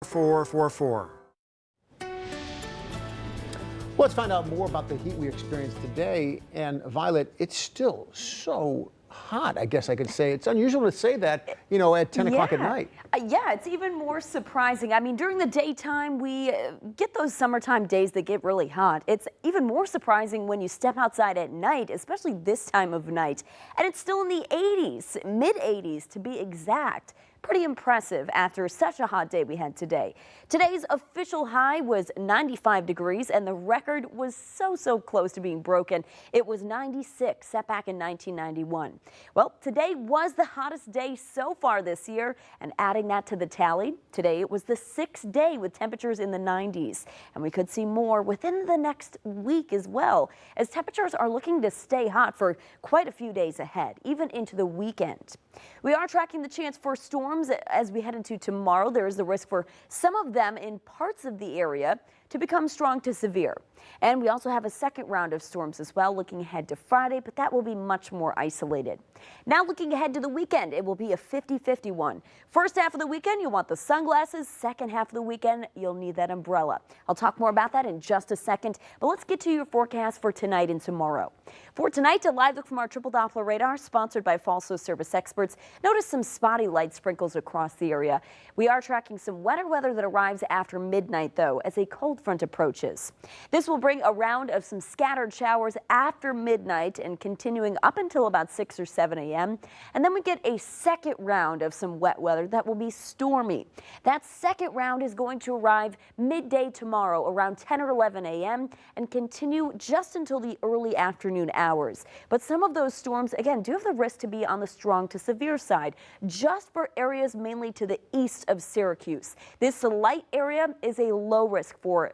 444. Let's find out more about the heat we experienced today. And Violet, it's still so hot, I guess I could say. It's unusual to say that, at 10 o'clock at night. Yeah, it's even more surprising. I mean, during the daytime, we get those summertime days that get really hot. It's even more surprising when you step outside at night, especially this time of night. And it's still in the 80s, mid 80s to be exact. Pretty impressive after such a hot day we had today. Today's official high was 95 degrees and the record was so close to being broken. It was 96 set back in 1991. Well, today was the hottest day so far this year, and adding that to the tally, today it was the 6th day with temperatures in the 90s. And we could see more within the next week as well, as temperatures are looking to stay hot for quite a few days ahead, even into the weekend. We are tracking the chance for storms as we head into tomorrow. There is the risk for some of them in parts of the area to become strong to severe. And we also have a second round of storms as well looking ahead to Friday, but that will be much more isolated. Now looking ahead to the weekend, it will be a 50-50 one. First half of the weekend, you'll want the sunglasses. Second half of the weekend, you'll need that umbrella. I'll talk more about that in just a second, but let's get to your forecast for tonight and tomorrow. For tonight, a live look from our triple Doppler radar sponsored by Falso Service Experts. Notice some spotty light sprinkles across the area. We are tracking some wetter weather that arrives after midnight, though, as a cold front approaches. This will bring a round of some scattered showers after midnight and continuing up until about 6 or 7 a.m. And then we get a second round of some wet weather that will be stormy. That second round is going to arrive midday tomorrow around 10 or 11 a.m. and continue just until the early afternoon hours. But some of those storms, again, do have the risk to be on the strong to severe side, just for areas mainly to the east of Syracuse. This light area is a low risk for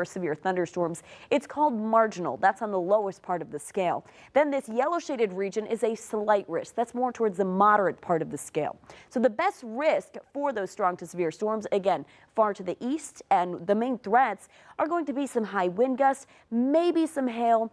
severe thunderstorms. It's called marginal. That's on the lowest part of the scale. Then this yellow shaded region is a slight risk. That's more towards the moderate part of the scale. So the best risk for those strong to severe storms, again, far to the east, and the main threats are going to be some high wind gusts, maybe some hail,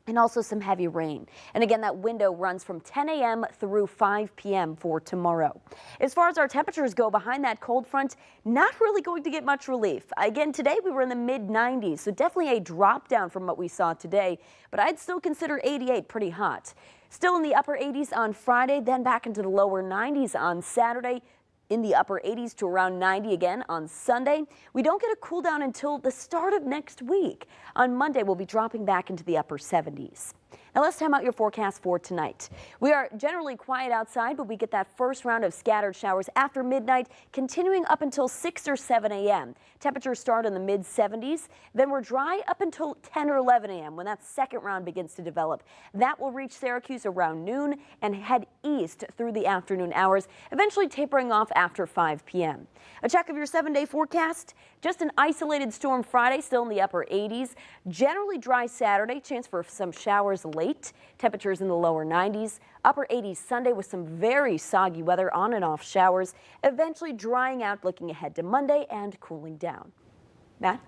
and also some heavy rain. And again, that window runs from 10 a.m. through 5 p.m. for tomorrow. As far as our temperatures go behind that cold front, not really going to get much relief. Again, today we were in the mid 90s, so definitely a drop down from what we saw today, but I'd still consider 88 pretty hot. Still in the upper 80s on Friday, then back into the lower 90s on Saturday. In the upper 80s to around 90 again on Sunday. We don't get a cool down until the start of next week. On Monday, we'll be dropping back into the upper 70s. Now let's time out your forecast for tonight. We are generally quiet outside, but we get that first round of scattered showers after midnight, continuing up until 6 or 7 a.m. Temperatures start in the mid 70s. Then we're dry up until 10 or 11 a.m. when that second round begins to develop. That will reach Syracuse around noon and head east through the afternoon hours, eventually tapering off after 5 p.m. A check of your 7-day forecast. Just an isolated storm Friday, still in the upper 80s. Generally dry Saturday, chance for some showers late. Temperatures in the lower 90s. Upper 80s Sunday with some very soggy weather, on and off showers. Eventually drying out looking ahead to Monday and cooling down. Matt?